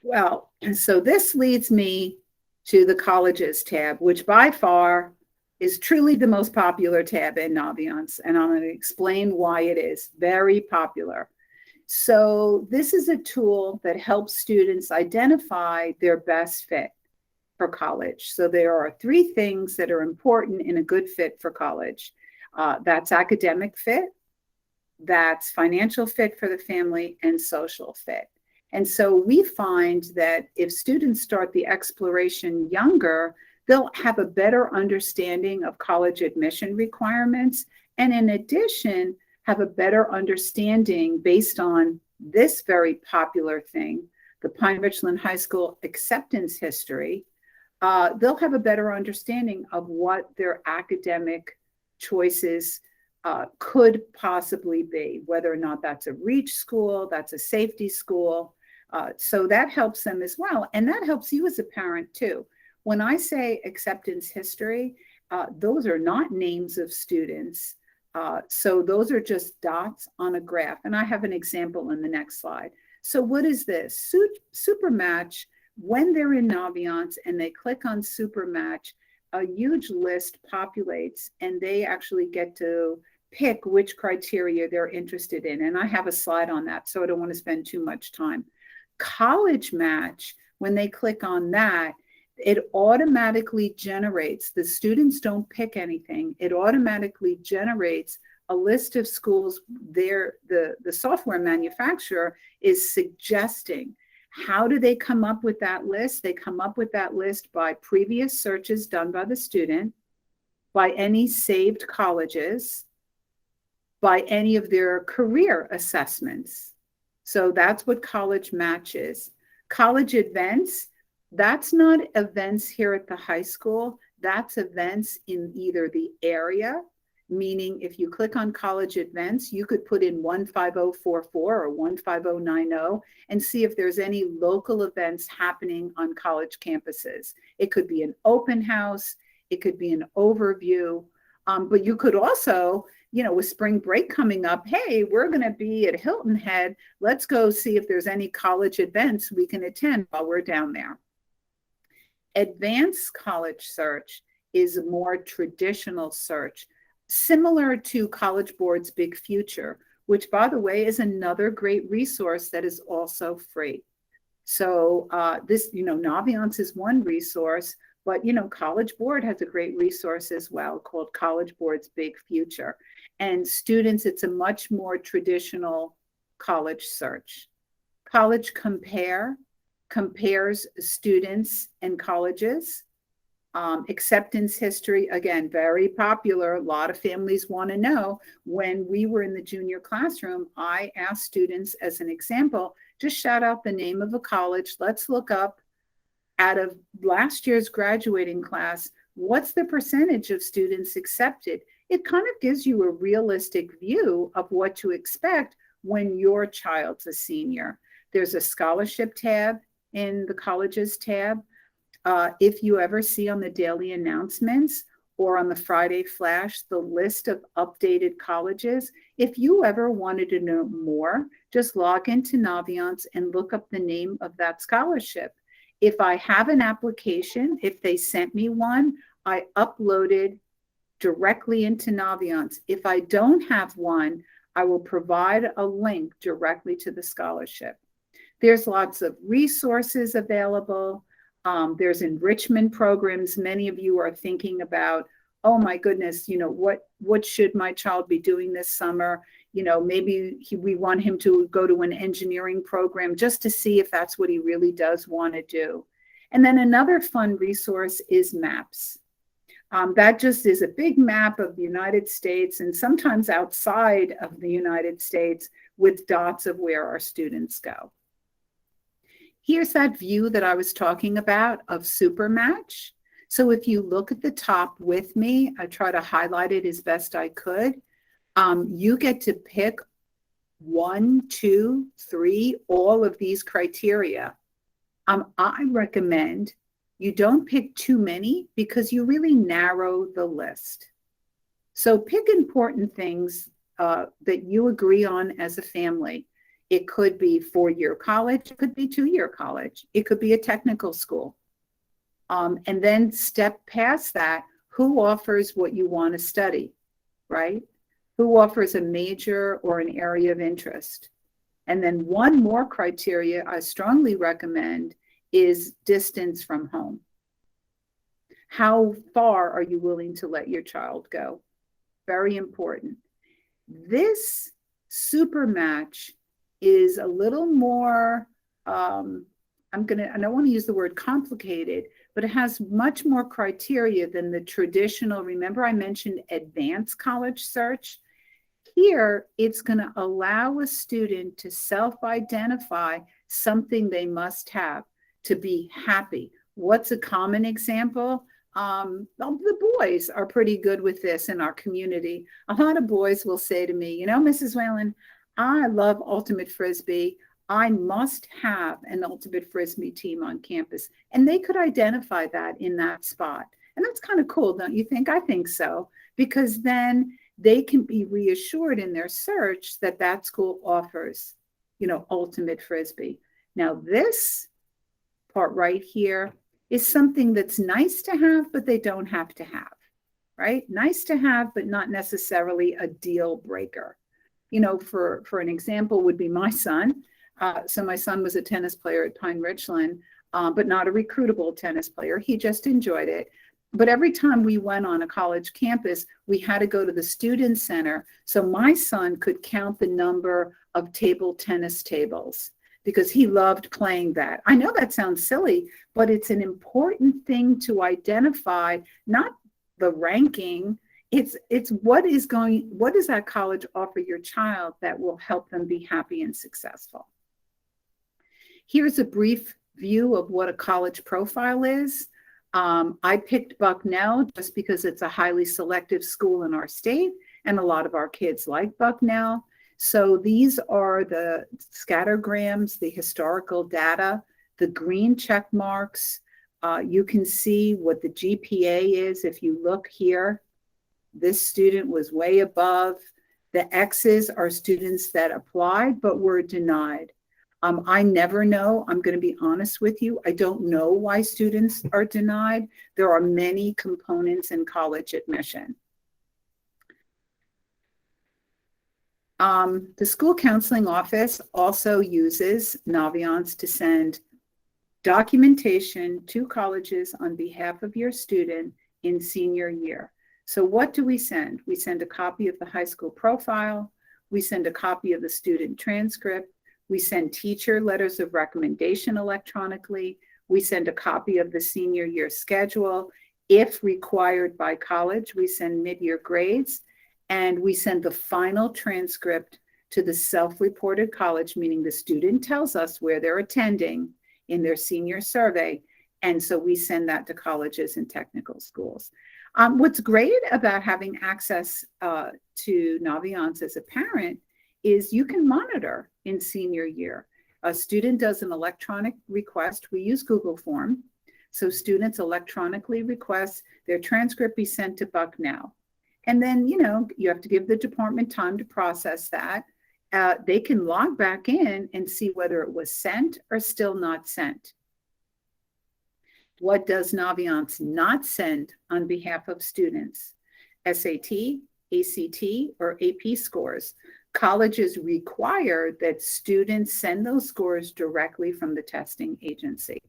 Well, and so this leads me to the colleges tab, which by far is truly the most popular tab in Naviance. And I'm going to explain why it is very popular. So this is a tool that helps students identify their best fit for college. So there are three things that are important in a good fit for college. That's academic fit, that's financial fit for the family, and social fit. And so we find that if students start the exploration younger, they'll have a better understanding of college admission requirements. And in addition, have a better understanding based on this very popular thing, the Pine Richland High School acceptance history. They'll have a better understanding of what their academic choices could possibly be, whether or not that's a reach school, that's a safety school. So that helps them as well. And that helps you as a parent too. When I say acceptance history, those are not names of students. So those are just dots on a graph. And I have an example in the next slide. So what is this? Supermatch, when they're in Naviance and they click on Supermatch, a huge list populates and they actually get to pick which criteria they're interested in. And I have a slide on that, so I don't want to spend too much time. College Match, when they click on that, it automatically generates, the students don't pick anything, it automatically generates a list of schools there. The software manufacturer is suggesting. How do they come up with that list? They come up with that list by previous searches done by the student, by any saved colleges, by any of their career assessments. So that's what College Match is. College events, that's not events here at the high school. That's events in either the area, meaning if you click on college events, you could put in 15044 or 15090 and see if there's any local events happening on college campuses. It could be an open house, it could be an overview, but you could also, with spring break coming up, hey, we're going to be at Hilton Head. Let's go see if there's any college events we can attend while we're down there. Advanced college search is a more traditional search, similar to College Board's Big Future, which, by the way, is another great resource that is also free. So this, Naviance is one resource, but, College Board has a great resource as well called College Board's Big Future. And students, it's a much more traditional college search. College Compare compares students and colleges. Acceptance history, again, very popular. A lot of families want to know. When we were in the junior classroom, I asked students, as an example, just shout out the name of a college. Let's look up, out of last year's graduating class, what's the percentage of students accepted? It kind of gives you a realistic view of what to expect when your child's a senior. There's a scholarship tab in the colleges tab. If you ever see on the daily announcements or on the Friday flash the list of updated colleges, if you ever wanted to know more, just log into Naviance and look up the name of that scholarship. If I have an application, if they sent me one, I uploaded directly into Naviance. If I don't have one, I will provide a link directly to the scholarship. There's lots of resources available. There's enrichment programs. Many of you are thinking about, oh my goodness, what should my child be doing this summer? Maybe we want him to go to an engineering program just to see if that's what he really does want to do. And then another fun resource is maps. That just is a big map of the United States and sometimes outside of the United States with dots of where our students go. Here's that view that I was talking about of Supermatch. So if you look at the top with me, I try to highlight it as best I could. You get to pick 1, 2, 3, all of these criteria. I recommend you don't pick too many because you really narrow the list. So pick important things that you agree on as a family. It could be 4-year college. It could be 2-year college. It could be a technical school. And then step past that, who offers what you want to study, right? Who offers a major or an area of interest? And then one more criteria I strongly recommend is distance from home. How far are you willing to let your child go? Very important. This Supermatch is a little more, I don't want to use the word complicated, but it has much more criteria than the traditional. Remember I mentioned advanced college search? Here, it's going to allow a student to self-identify something they must have to be happy. What's a common example? The boys are pretty good with this in our community. A lot of boys will say to me, Mrs. Whalen, I love Ultimate Frisbee. I must have an Ultimate Frisbee team on campus. And they could identify that in that spot. And that's kind of cool, don't you think? I think so, because then they can be reassured in their search that that school offers, Ultimate Frisbee. Now, this part right here is something that's nice to have, but they don't have to have, right? Nice to have, but not necessarily a deal breaker. For an example would be my son. So my son was a tennis player at Pine Richland, but not a recruitable tennis player. He just enjoyed it. But every time we went on a college campus, we had to go to the student center so my son could count the number of table tennis tables, because he loved playing that. I know that sounds silly, but it's an important thing to identify, not the ranking. It's what does that college offer your child that will help them be happy and successful. Here's a brief view of what a college profile is. I picked Bucknell just because it's a highly selective school in our state, and a lot of our kids like Bucknell. So these are the scattergrams, the historical data, the green check marks. You can see what the GPA is. If you look here, this student was way above. The X's are students that applied but were denied. I never know. I'm going to be honest with you. I don't know why students are denied. There are many components in college admission. The school counseling office also uses Naviance to send documentation to colleges on behalf of your student in senior year. So what do we send? We send a copy of the high school profile. We send a copy of the student transcript. We send teacher letters of recommendation electronically. We send a copy of the senior year schedule. If required by college, we send mid-year grades. And we send the final transcript to the self-reported college, meaning the student tells us where they're attending in their senior survey. And so we send that to colleges and technical schools. What's great about having access to Naviance as a parent is you can monitor in senior year. A student does an electronic request. We use Google Form. So students electronically request their transcript be sent to Bucknell. And then, you have to give the department time to process that. They can log back in and see whether it was sent or still not sent. What does Naviance not send on behalf of students? SAT, ACT, or AP scores. Colleges require that students send those scores directly from the testing agency.